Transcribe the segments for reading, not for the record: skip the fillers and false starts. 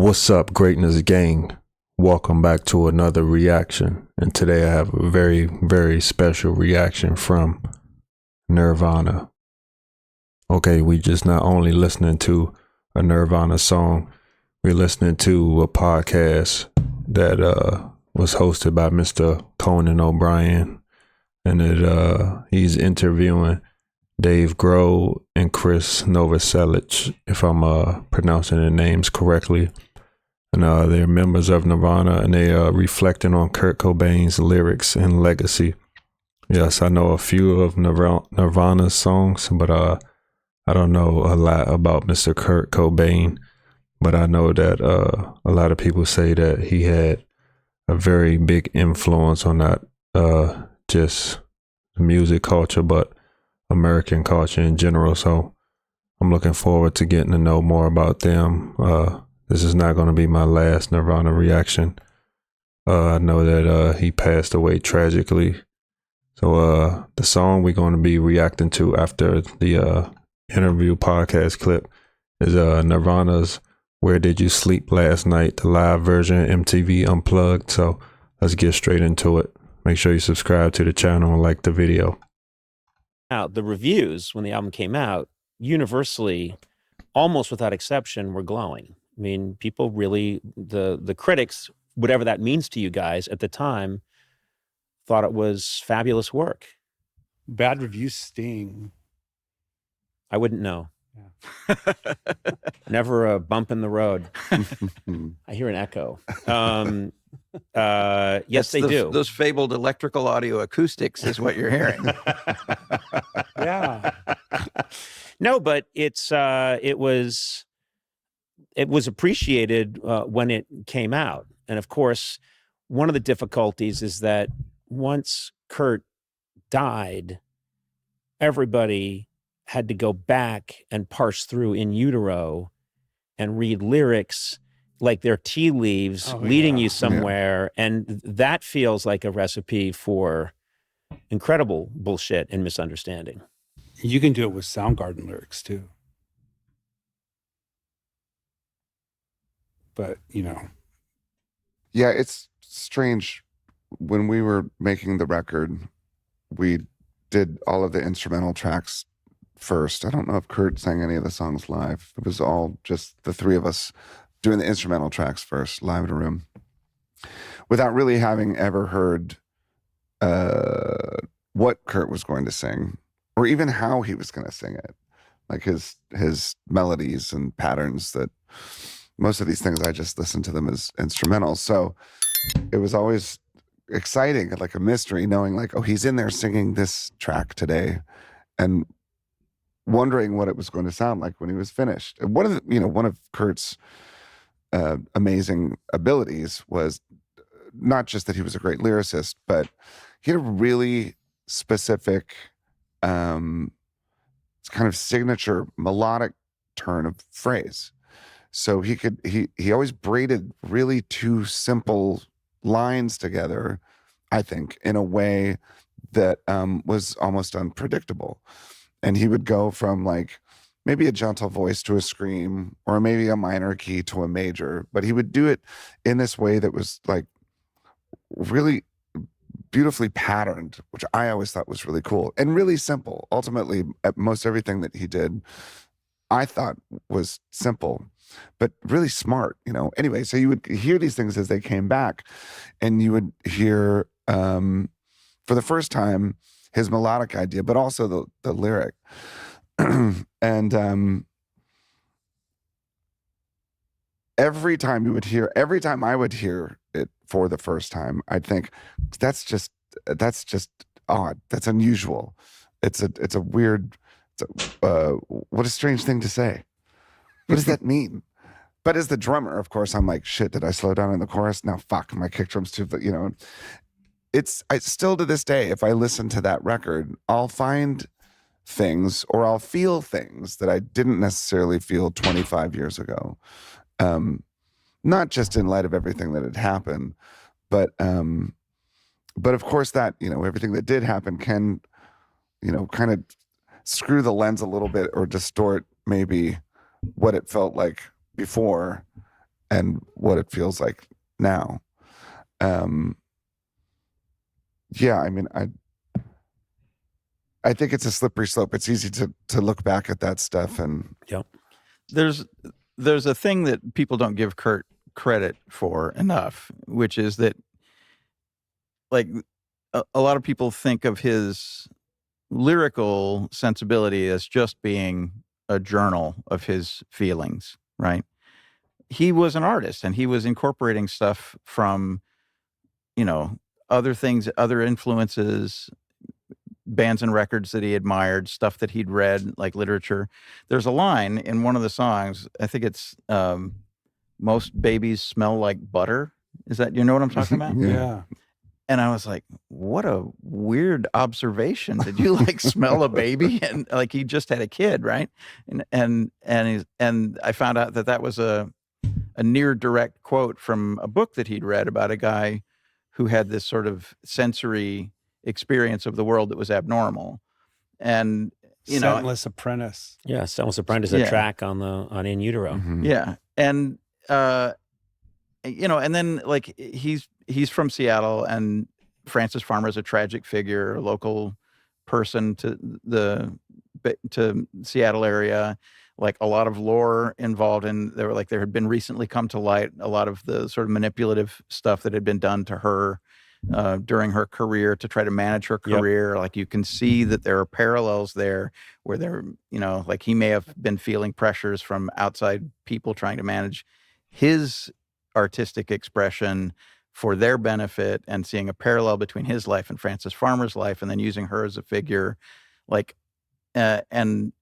What's up, Greatness Gang? Welcome back to another reaction. And today I have a very, very special reaction from Nirvana. Okay, we just not only listening to a Nirvana song, we're listening to a podcast that was hosted by Mr. Conan O'Brien. And he's interviewing Dave Grohl and Krist Novoselic, if I'm pronouncing their names correctly. And they're members of Nirvana, and they are reflecting on Kurt Cobain's lyrics and legacy. Yes, I know a few of Nirvana's songs, but I don't know a lot about Mr. Kurt Cobain. But I know that a lot of people say that he had a very big influence on not just the music culture, but American culture in general. So I'm looking forward to getting to know more about them. This is not going to be my last Nirvana reaction. I know that he passed away tragically. So the song we're going to be reacting to after the interview podcast clip is Nirvana's "Where Did You Sleep Last Night?" the live version, MTV Unplugged. So let's get straight into it. Make sure you subscribe to the channel and like the video. Now, the reviews when the album came out, universally, almost without exception, were glowing. I mean, people really, the critics, whatever that means to you guys at the time, thought it was fabulous work. Bad reviews sting. I wouldn't know. Yeah. Never a bump in the road. I hear an echo. Yes, they do. Those fabled electrical audio acoustics is what you're hearing. Yeah. No, but it was appreciated when it came out. And of course, one of the difficulties is that once Kurt died, everybody had to go back and parse through in utero and read lyrics like they're tea leaves leading you somewhere. Yeah. And that feels like a recipe for incredible bullshit and misunderstanding. You can do it with Soundgarden lyrics too. But, you know. Yeah, it's strange. When we were making the record, we did all of the instrumental tracks first. I don't know if Kurt sang any of the songs live. It was all just the three of us doing the instrumental tracks first, live in a room, without really having ever heard what Kurt was going to sing, or even how he was going to sing it, like his melodies and patterns. That most of these things I just listened to them as instrumentals. So it was always exciting, like a mystery, knowing like, oh, he's in there singing this track today, and wondering what it was going to sound like when he was finished. And one of Kurt's amazing abilities was not just that he was a great lyricist, but he had a really specific kind of signature melodic turn of phrase. So he always braided really two simple lines together, I think, in a way that was almost unpredictable. And he would go from like maybe a gentle voice to a scream, or maybe a minor key to a major, but he would do it in this way that was like really beautifully patterned, which I always thought was really cool and really simple. Ultimately, at most everything that he did, I thought was simple, but really smart, you know. Anyway, so you would hear these things as they came back, and you would hear, for the first time, his melodic idea, but also the lyric. And every time I would hear it for the first time, I'd think, that's just odd. That's unusual. It's a weird, what a strange thing to say. What does that mean? But as the drummer, of course, I'm like, shit, did I slow down in the chorus? Now, fuck, my kick drum's too, you know. I still to this day, if I listen to that record, I'll find things or I'll feel things that I didn't necessarily feel 25 years ago. Not just in light of everything that had happened, but of course that, you know, everything that did happen can, you know, kind of screw the lens a little bit or distort maybe what it felt like before. and what it feels like now. Yeah, I mean, I think it's a slippery slope. It's easy to look back at that stuff and There's a thing that people don't give Kurt credit for enough, which is that, like, a lot of people think of his lyrical sensibility as just being a journal of his feelings, right? He was an artist, and he was incorporating stuff from, other things, other influences, bands and records that he admired, stuff that he'd read, like literature. There's a line in one of the songs, I think it's most babies smell like butter. Is that, you know what I'm talking about? Yeah. And I was like, what a weird observation. Did you like smell a baby? And like, he just had a kid, right? And I found out that was a near direct quote from a book that he'd read about a guy who had this sort of sensory experience of the world that was abnormal. And Scentless Apprentice. Yeah, Scentless Apprentice, a track on In Utero. Mhm. Yeah. And and then, like, he's from Seattle, and Francis Farmer is a tragic figure, a local person to the Seattle area. Like, a lot of lore involved in there had been recently come to light a lot of the sort of manipulative stuff that had been done to her during her career to try to manage her career. Like, you can see that there are parallels there where there, like, he may have been feeling pressures from outside people trying to manage his artistic expression for their benefit, and seeing a parallel between his life and Francis Farmer's life, and then using her as a figure, like, and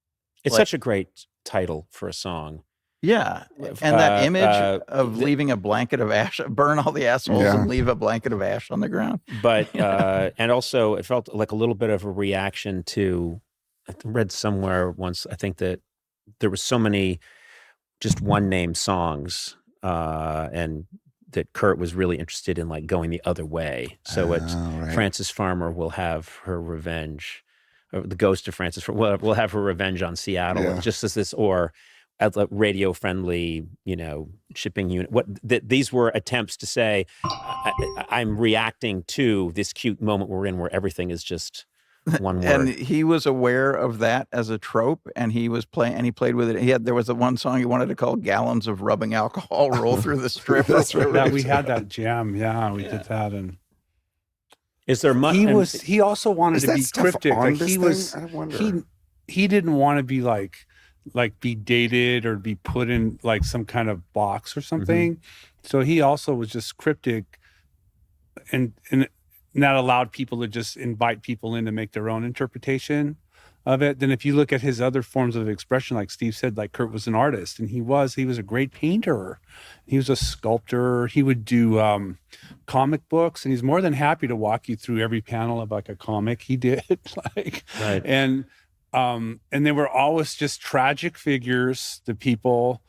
it's like, such a great title for a song. Yeah. And that image of leaving a blanket of ash, burn all the assholes and leave a blanket of ash on the ground. But, and also it felt like a little bit of a reaction to, I read somewhere once, I think that there was so many just one name songs, and that Kurt was really interested in, like, going the other way. So Francis Farmer will have her revenge, or the ghost of Francis Farmer will have her revenge on Seattle, just as this, or as a radio friendly, shipping unit. These were attempts to say, I'm reacting to this cute moment we're in where everything is just one word. And he was aware of that as a trope, and he was playing, and he played with it. There was one song he wanted to call "Gallons of Rubbing Alcohol Roll Through the Strip." That's right. Yeah, we had that jam. Yeah, we did that. And is there much? He also wanted to be cryptic. Like, he didn't want to be like be dated or be put in like some kind of box or something. Mm-hmm. So he also was just cryptic, and that allowed people to just invite people in to make their own interpretation of it. Then if you look at his other forms of expression, like Steve said, like, Kurt was an artist, and he was a great painter. He was a sculptor. He would do comic books, and he's more than happy to walk you through every panel of like a comic he did. Right. And they were always just tragic figures, the people,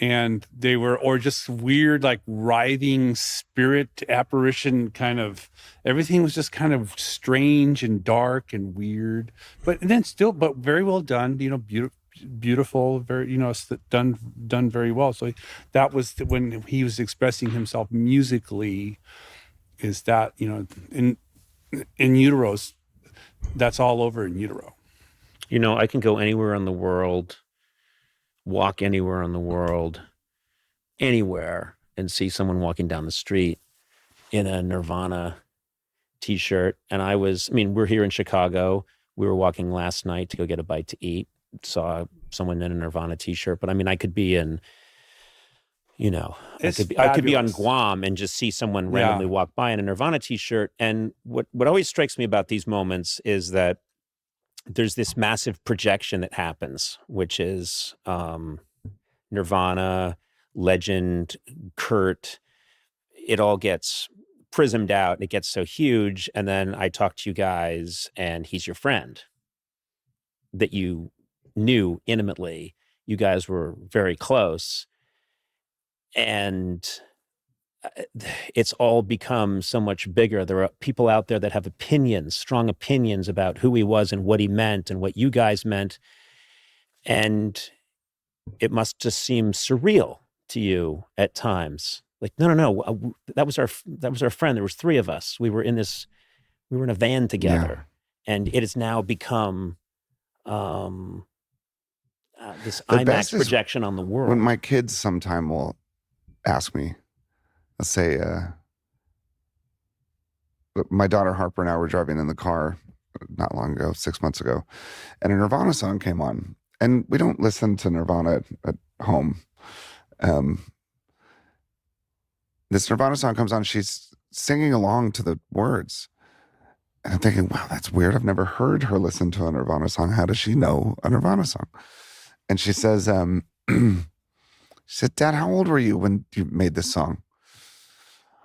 and they were, or just weird, like, writhing spirit apparition kind of, everything was just kind of strange and dark and weird, but very well done, beautiful, very, done very well. So that was when he was expressing himself musically, is that, in Utero's, that's all over In Utero. I can go anywhere in the world, walk anywhere in the world, anywhere, and see someone walking down the street in a Nirvana t-shirt. And we're here in Chicago. We were walking last night to go get a bite to eat, saw someone in a Nirvana t-shirt. But I could be in, I could be on Guam and just see someone randomly walk by in a Nirvana t-shirt. And what always strikes me about these moments is that there's this massive projection that happens, which is Nirvana, Legend, Kurt. It all gets prismed out, and it gets so huge. And then I talk to you guys, and he's your friend that you knew intimately. You guys were very close. And it's all become so much bigger. There are people out there that have opinions, strong opinions about who he was and what he meant and what you guys meant. And it must just seem surreal to you at times? Like, no, that was our friend. There was 3 of us. We were in a van together, and it has now become this IMAX projection on the world. When my kids sometime will ask me, let's say, my daughter Harper and I were driving in the car not long ago, 6 months ago, and a Nirvana song came on. And we don't listen to Nirvana at home. This Nirvana song comes on, she's singing along to the words. And I'm thinking, wow, that's weird. I've never heard her listen to a Nirvana song. How does she know a Nirvana song? And she says, she said, Dad, how old were you when you made this song?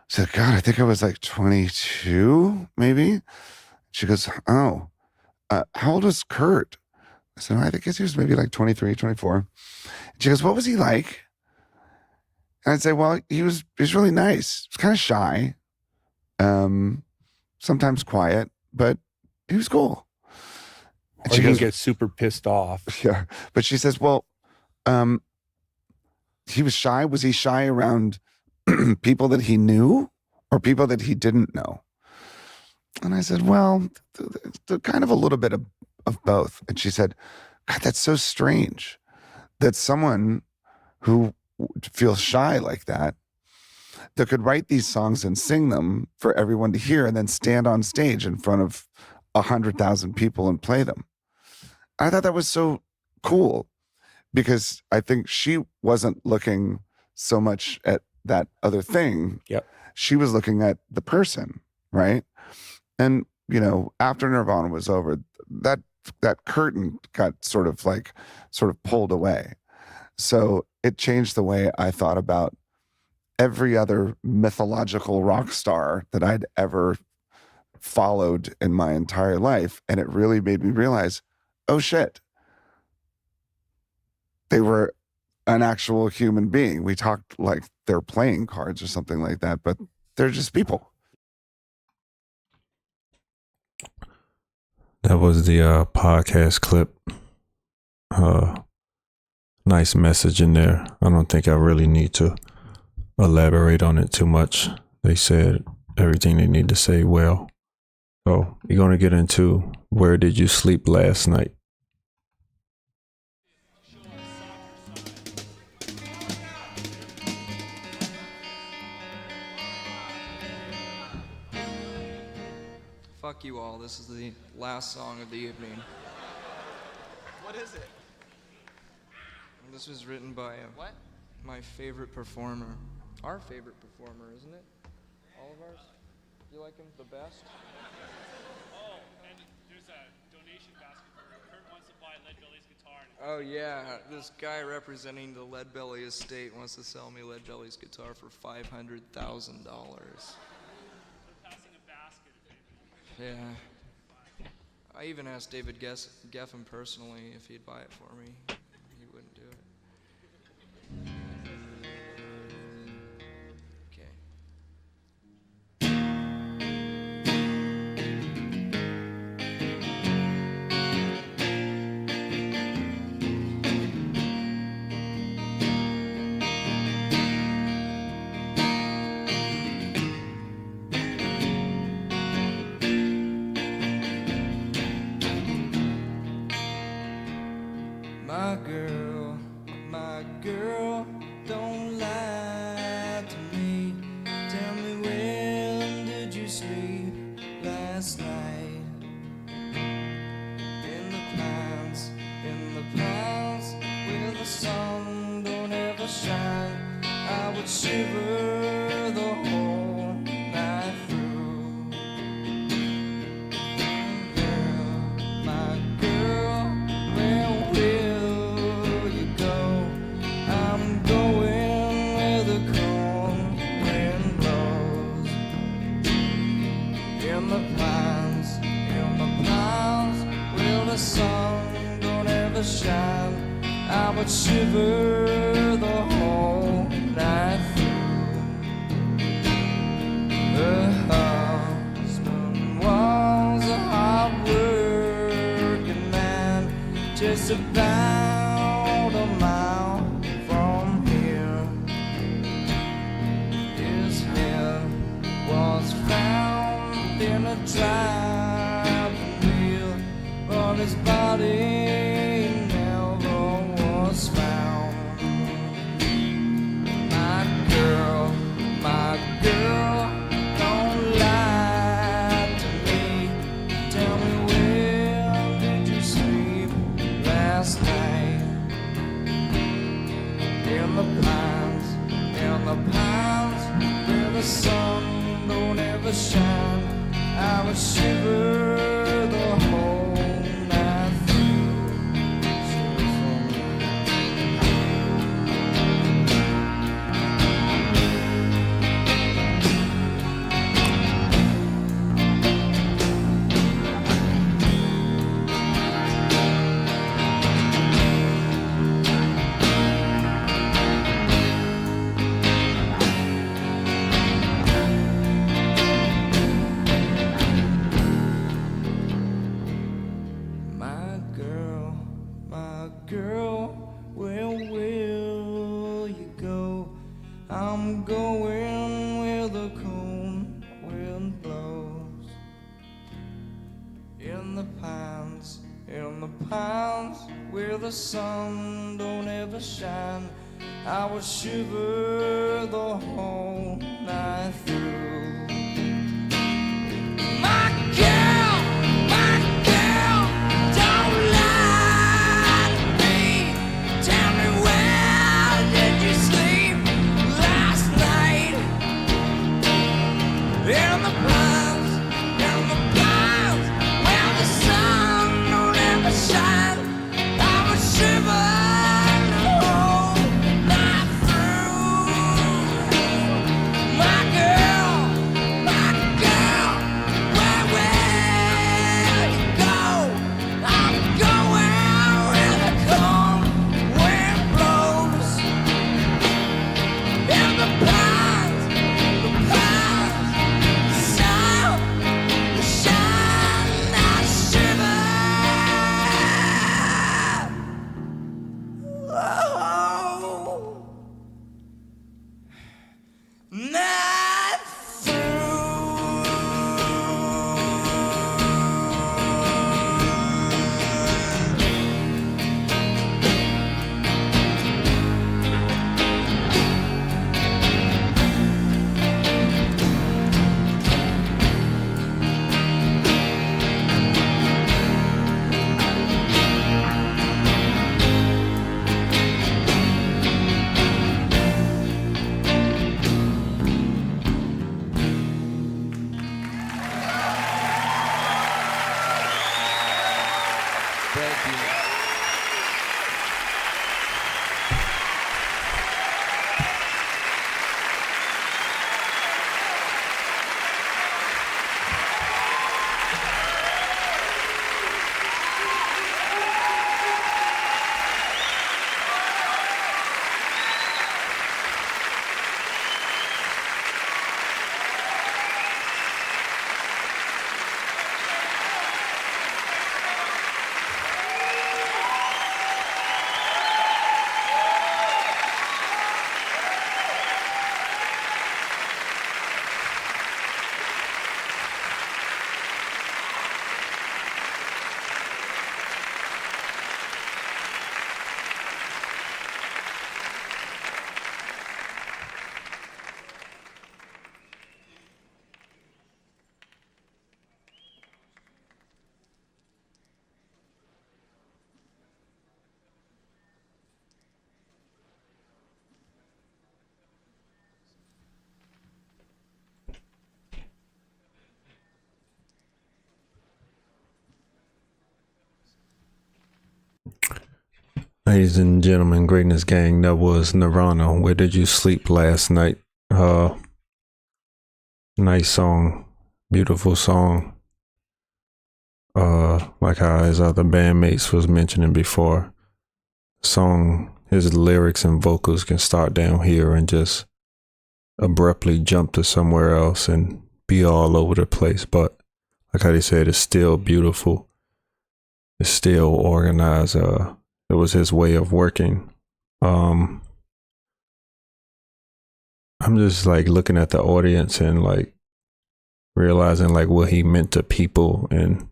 I said, God, I think I was like 22, maybe. She goes, oh, how old was Kurt? I said, I think he was maybe like 23, 24. And she goes, what was he like? And I'd say, well, he was really nice. He was kind of shy, sometimes quiet, but he was cool. And she can get super pissed off. Yeah. But she says, well, he was shy. Was he shy around people that he knew or people that he didn't know? And I said, well, kind of a little bit of both. And she said, God, that's so strange that someone who feels shy like that could write these songs and sing them for everyone to hear and then stand on stage in front of 100,000 people and play them. I thought that was so cool because I think she wasn't looking so much at that other thing. Yep. She was looking at the person, right? And, you know, after Nirvana was over, that curtain got sort of pulled away. So it changed the way I thought about every other mythological rock star that I'd ever followed in my entire life. And it really made me realize, oh shit, they were an actual human being. We talked like they're playing cards or something like that, but they're just people. That was the podcast clip. Nice message in there. I don't think I really need to elaborate on it too much. They said everything they need to say well. So you're going to get into where did you sleep last night? Fuck you all. This is the last song of the evening. What is it? This was written by my favorite performer. Our favorite performer, isn't it? All of ours? You like him the best? Oh, and there's a donation basket for Kurt wants to buy Lead Belly's guitar. Oh yeah, this guy representing the Lead Belly estate wants to sell me Lead Belly's guitar for $500,000. They're passing a basket. Yeah. I even asked David Geffen personally if he'd buy it for me. He wouldn't do it. Okay. My girl, don't lie to me. Tell me, when did you sleep last night? In the clouds, where the sun don't ever shine, I would shiver the whole night through. My girl, where will you go? I'm going where the cold wind blows. In the pines, where the sun don't ever shine, I would shiver the whole night through. Her husband was a hard-working man, just about a mile from here. in a driving wheel, but his body never was found. My girl, don't lie to me. Tell me, where did you sleep last night? In the pines, where the sun don't ever shine. I would shiver the whole night through. Shiver for me. My girl, where will you go? I'm going where the cold wind blows. In the pines, where the sun don't ever shine. I would shiver the whole night through. My girl, don't lie to me. Tell me, where did you sleep last night? In the pines, where the sun don't ever shine. I would shiver the whole night through. My girl, where will you go? I'm going where the cold wind blows. In the pines, sun, the shine, I shiver. Oh, night through. Thank you. Ladies and gentlemen, Greatness Gang, that was Nirvana. Where did you sleep last night? Nice song, beautiful song. Like how his other bandmates was mentioning before, song, his lyrics and vocals can start down here and just abruptly jump to somewhere else and be all over the place. But like how they said, it's still beautiful. It's still organized. It was his way of working. I'm just like looking at the audience and like realizing like what he meant to people, and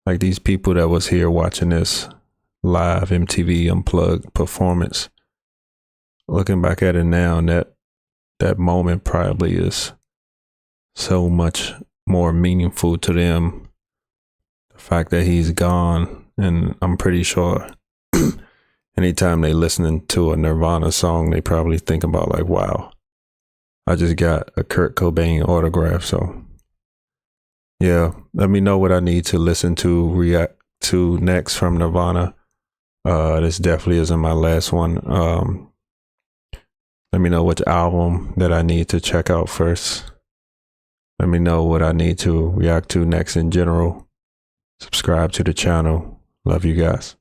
like these people that was here watching this live MTV Unplugged performance, looking back at it now, and that moment probably is so much more meaningful to them. The fact that he's gone, and I'm pretty sure anytime they listening to a Nirvana song, they probably think about like, wow, I just got a Kurt Cobain autograph. So yeah, let me know what I need to listen to, react to next from Nirvana. This definitely isn't my last one. Let me know which album that I need to check out first. Let me know what I need to react to next in general. Subscribe to the channel. Love you guys.